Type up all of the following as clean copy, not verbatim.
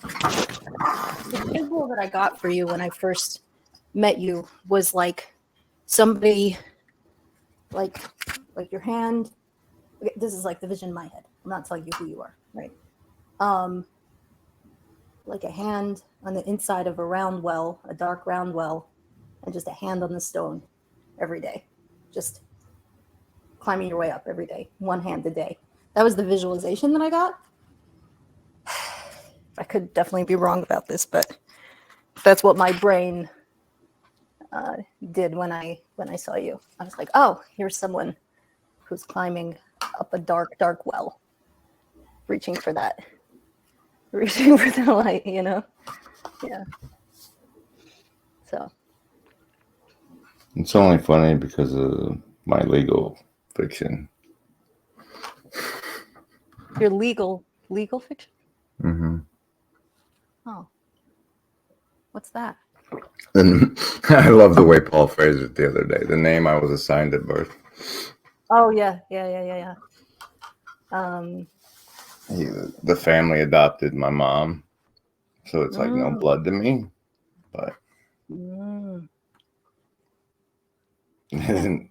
The visual that I got for you when I first met you was like somebody, like your hand. Okay, this is like the vision in my head. I'm not telling you who you are, right? Like a hand on the inside of a round well, a dark round well, and just a hand on the stone every day, just climbing your way up every day, one hand a day. That was the visualization that I got. I could definitely be wrong about this, but that's what my brain did when I saw you. I was like, oh, here's someone who's climbing up a dark well, reaching for the light, you know? Yeah. So it's only funny because of my legal fiction. Your legal fiction? Mm-hmm. Oh. What's that? And I love the way Paul phrased it the other day. The name I was assigned at birth. Oh yeah. The family adopted my mom, so it's like no blood to me, but isn't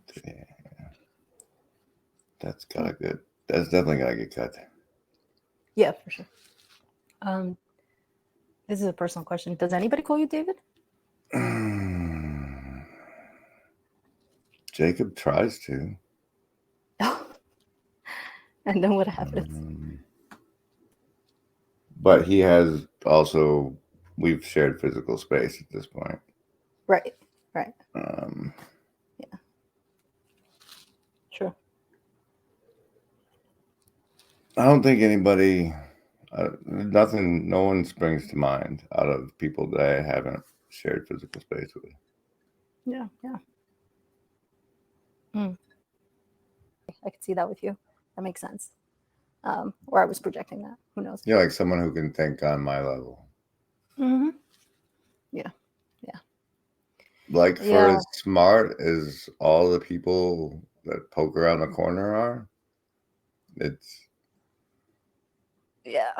that's definitely got to get cut. Yeah, for sure. This is a personal question. Does anybody call you David? Jacob tries to. And then what happens? But he has also, we've shared physical space at this point. Right. Yeah. Sure. I don't think anybody, no one springs to mind out of people that I haven't shared physical space with. Yeah. I could see that with you. That makes sense. Or I was projecting that. Who knows? You're like someone who can think on my level. Mm-hmm. Yeah. Like for as smart as all the people that poke around the corner are, it's. Yeah.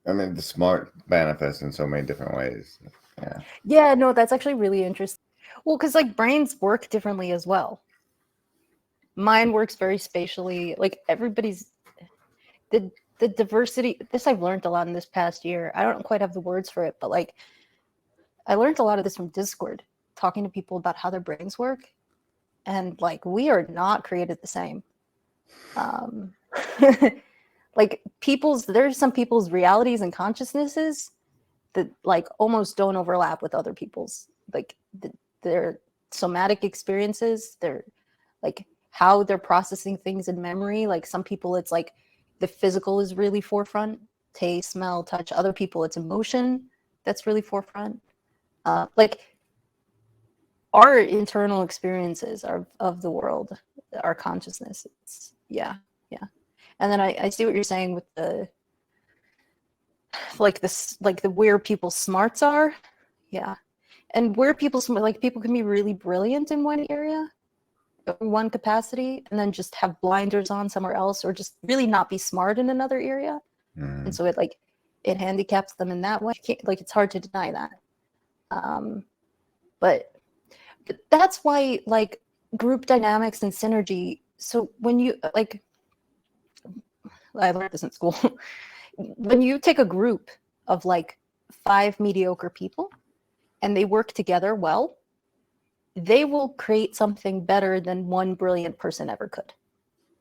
I mean, the smart manifests in so many different ways. Yeah. Yeah, no, that's actually really interesting. Well, because like brains work differently as well. Mine works very spatially. Like everybody's the diversity. This I've learned a lot in this past year. I don't quite have the words for it, but like I learned a lot of this from Discord, talking to people about how their brains work, and like we are not created the same. Like there's some people's realities and consciousnesses that like almost don't overlap with other people's, like their somatic experiences, their like how they're processing things in memory. Like some people it's like the physical is really forefront, taste, smell, touch. Other people it's emotion that's really forefront. Like our internal experiences of the world, our consciousness. Yeah. And then I see what you're saying with the like this, like the where people's smarts are. Yeah. And where people can be really brilliant in one area, one capacity, and then just have blinders on somewhere else, or just really not be smart in another area. And so it handicaps them in that way. Like it's hard to deny that. But that's why like group dynamics and synergy. So when you like, I learned this in school. When you take a group of like 5 mediocre people and they work together well, they will create something better than one brilliant person ever could,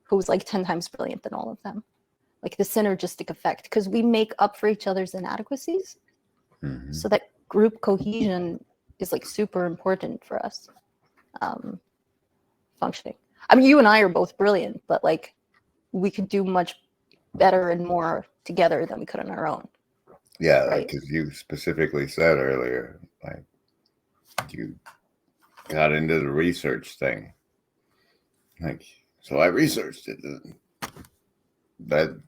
who's like 10 times brilliant than all of them. Like the synergistic effect, because we make up for each other's inadequacies. So that group cohesion is like super important for us functioning. I mean, you and I are both brilliant, but like we could do much better and more together than we could on our own. Yeah, right? Because you specifically said earlier, like you got into the research thing. Like, so I researched it. That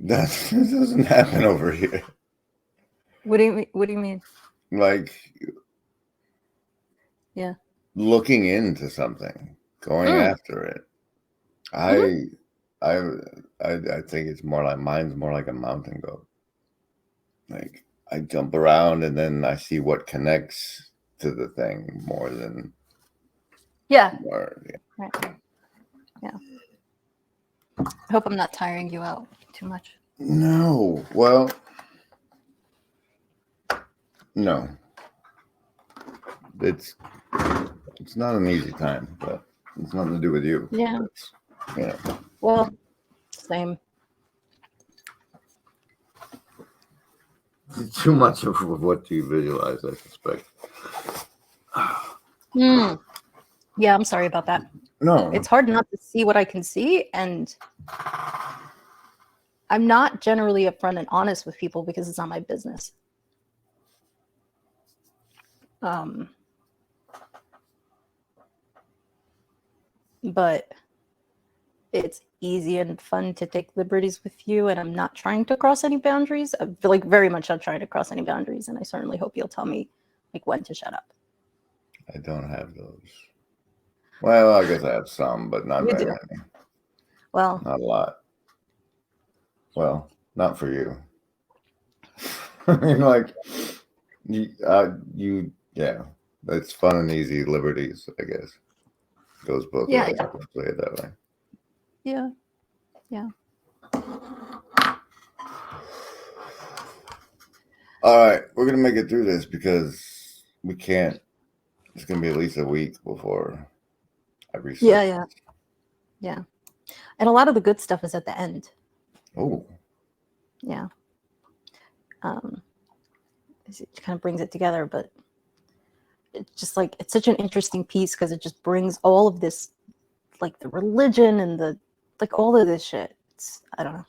doesn't happen over here. What do you mean? Like, yeah, looking into something, going after it. I think it's more like mine's more like a mountain goat. Like I jump around and then I see what connects to the thing more than Yeah. more, Right. Yeah. I hope I'm not tiring you out too much. No. Well, no. It's not an easy time, but it's nothing to do with you. Yeah. Yeah. Well, same. It's too much of what you visualize, I suspect. Yeah, I'm sorry about that. No. It's hard not to see what I can see, and I'm not generally upfront and honest with people because it's not my business. But it's easy and fun to take liberties with you, and I'm not trying to cross any boundaries. I feel like very much not trying to cross any boundaries, and I certainly hope you'll tell me like when to shut up. I don't have those. Well, I guess I have some, but not You very do. many. Well, Not a lot. Well, not for you. I mean, like, yeah, it's fun and easy liberties, I guess. Goes both yeah, ways. yeah. Let's play it that way. Yeah. Yeah. All right, we're gonna make it through this because we can't. It's gonna be at least a week before I research. Yeah. Yeah. And a lot of the good stuff is at the end. Oh. Yeah. It kind of brings it together, but it's just like it's such an interesting piece because it just brings all of this, like the religion and the like all of this shit. I don't know.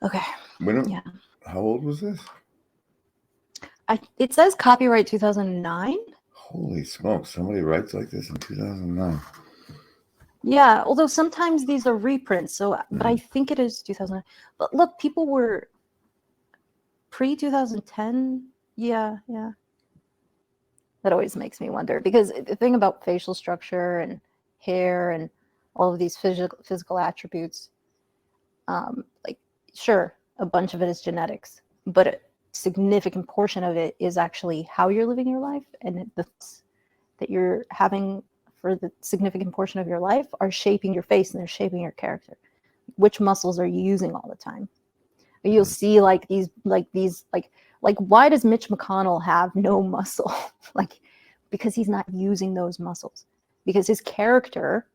Okay. Yeah. How old was this? It says copyright 2009. Holy smokes! Somebody writes like this in 2009. Yeah, although sometimes these are reprints. So, but I think it is 2009. But look, people were pre-2010. Yeah. That always makes me wonder because the thing about facial structure and hair and all of these physical attributes, like sure, a bunch of it is genetics, but a significant portion of it is actually how you're living your life, and the that you're having for the significant portion of your life are shaping your face and they're shaping your character. Which muscles are you using all the time? You'll see like why does Mitch McConnell have no muscle? Like, because he's not using those muscles, because his character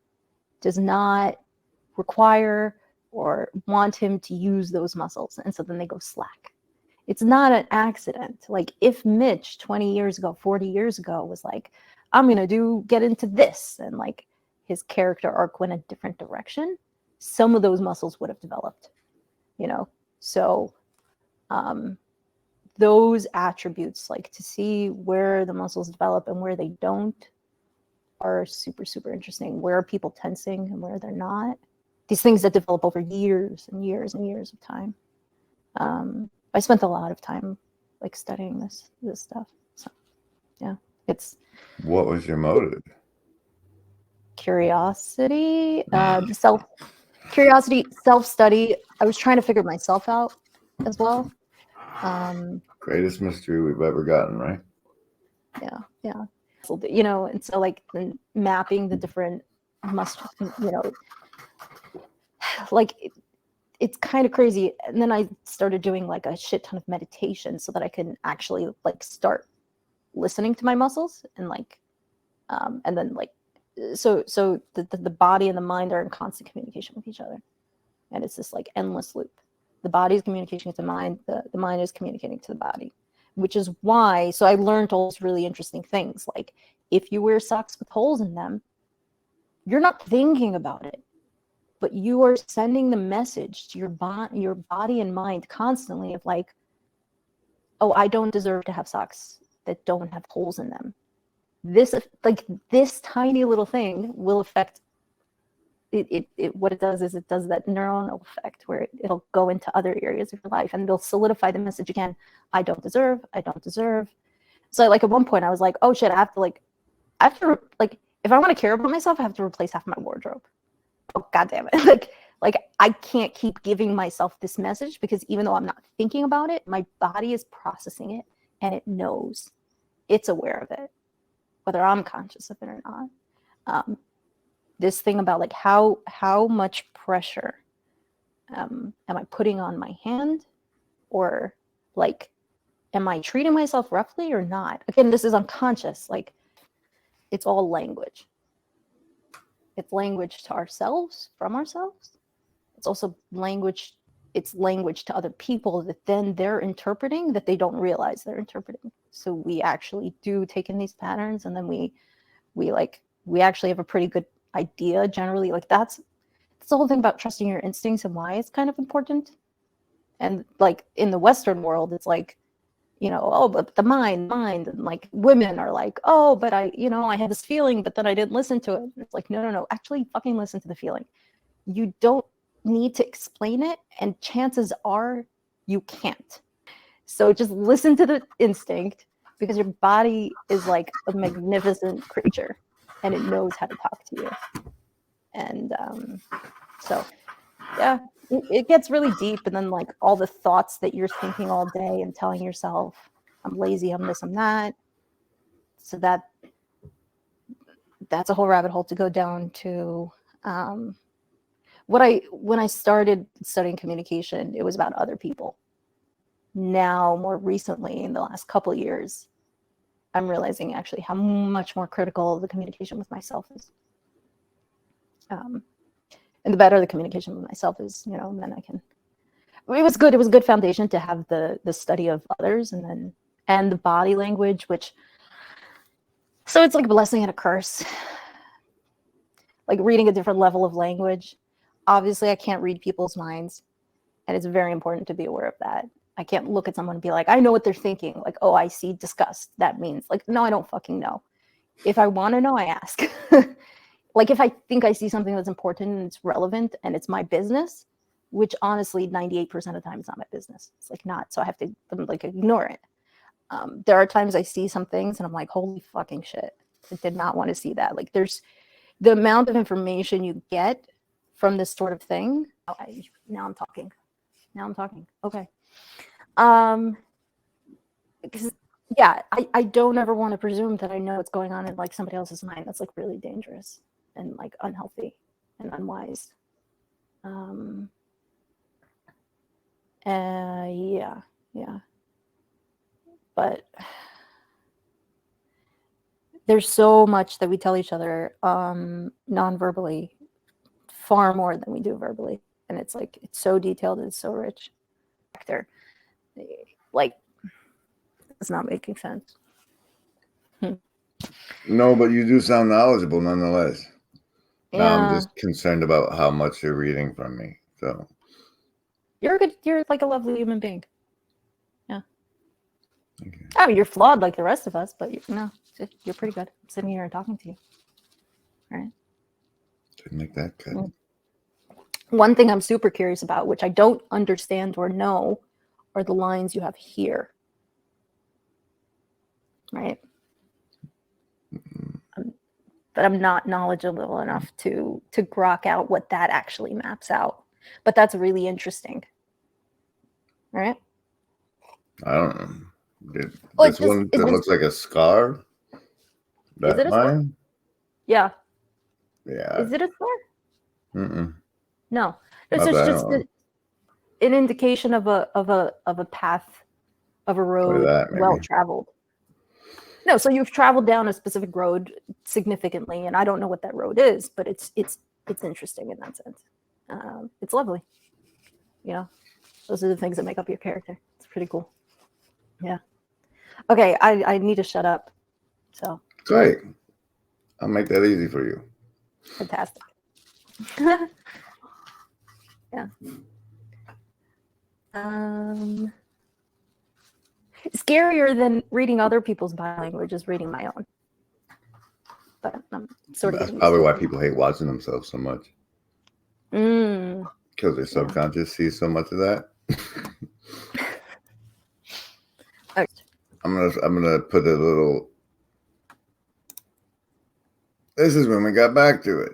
does not require or want him to use those muscles, and so then they go slack. It's not an accident. Like if Mitch 20 years ago, 40 years ago was like, I'm gonna get into this, and like his character arc went a different direction, some of those muscles would have developed, so those attributes, like to see where the muscles develop and where they don't, are super, super interesting. Where are people tensing and where they're not? These things that develop over years and years and years of time. I spent a lot of time like studying this stuff. So yeah, it's. What was your motive? Curiosity, self-study. I was trying to figure myself out as well. Greatest mystery we've ever gotten, right? Yeah. And so like mapping the different like it's kind of crazy. And then I started doing like a shit ton of meditation so that I can actually like start listening to my muscles and like, and then like, so the body and the mind are in constant communication with each other. And it's this like endless loop. The body is communicating with the mind. The mind is communicating to the body, which is why. So I learned all these really interesting things. Like if you wear socks with holes in them, you're not thinking about it, but you are sending the message to your body and mind constantly of like, oh, I don't deserve to have socks that don't have holes in them. This tiny little thing will affect it. What it does is it does that neuronal effect where it'll go into other areas of your life and it'll solidify the message again. I don't deserve. So like at one point I was like, oh shit, I have to if I want to care about myself, I have to replace half my wardrobe. Oh god damn it. Like, I can't keep giving myself this message because even though I'm not thinking about it, my body is processing it and it knows. It's aware of it, whether I'm conscious of it or not. This thing about like how much pressure am I putting on my hand, or like, am I treating myself roughly or not? Again, this is unconscious. Like, it's all language. It's language to ourselves, from ourselves. It's also language. It's language to other people that then they're interpreting that they don't realize they're interpreting. So we actually do take in these patterns, and then we actually have a pretty good idea generally. Like, that's the whole thing about trusting your instincts and why it's kind of important. And like in the Western world, it's like, you know, oh, but the mind, and like women are like, oh, but I had this feeling, but then I didn't listen to it. It's like, no, actually fucking listen to the feeling. You don't need to explain it, and chances are you can't. So just listen to the instinct, because your body is like a magnificent creature and it knows how to talk to you. And so yeah, it gets really deep. And then like all the thoughts that you're thinking all day and telling yourself, I'm lazy, I'm this, I'm that. So that's a whole rabbit hole to go down to. When I started studying communication, it was about other people. Now, more recently, in the last couple of years, I'm realizing actually how much more critical the communication with myself is. And the better the communication with myself is, then I can. It was good. It was a good foundation to have the study of others, and the body language, so it's like a blessing and a curse. Like reading a different level of language. Obviously, I can't read people's minds, and it's very important to be aware of that. I can't look at someone and be like, I know what they're thinking. Like, oh, I see disgust. That means like, no, I don't fucking know. If I want to know, I ask. Like if I think I see something that's important and it's relevant and it's my business, which honestly 98% of the time is not my business. It's like not, so I have to like ignore it. There are times I see some things and I'm like, holy fucking shit. I did not want to see that. Like there's the amount of information you get from this sort of thing. Oh, now I'm talking. Okay. Because yeah, I don't ever want to presume that I know what's going on in like somebody else's mind. That's like really dangerous and like unhealthy and unwise. Yeah. But there's so much that we tell each other non-verbally, far more than we do verbally. And it's like, it's so detailed and it's so rich. Like, it's not making sense. No, but you do sound knowledgeable nonetheless. Yeah. Now I'm just concerned about how much you're reading from me. So you're like a lovely human being. Yeah. Okay. I mean, you're flawed like the rest of us, but you're pretty good. I'm sitting here and talking to you. All right. Didn't make that cut. One thing I'm super curious about, which I don't understand or know, are the lines you have here. Right? But I'm not knowledgeable enough to grok out what that actually maps out. But that's really interesting. Right? I don't know. This one that looks like a scar? Is it a scar? Line? Yeah. Yeah. Is it a scar? Mm-mm. No. It's just an indication of a path, of a road well traveled. No, so you've traveled down a specific road significantly, and I don't know what that road is, but it's interesting in that sense. It's lovely. Those are the things that make up your character. It's pretty cool. Yeah. Okay, I need to shut up. So great. I'll make that easy for you. Fantastic. Yeah. Scarier than reading other people's body language is reading my own. But I'm sort of. That's probably why people hate watching themselves so much. Because their subconscious sees so much of that. Okay. I'm gonna put a little. This is when we got back to it.